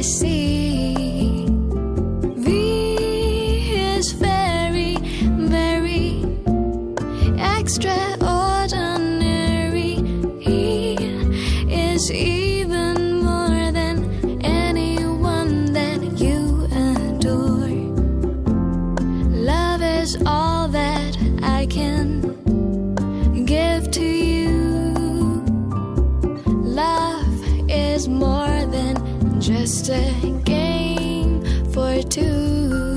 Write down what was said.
see. V is very, very extraordinary. E is even more than anyone that you adore. Love is all that I can give to you. Love is more than just a game for two.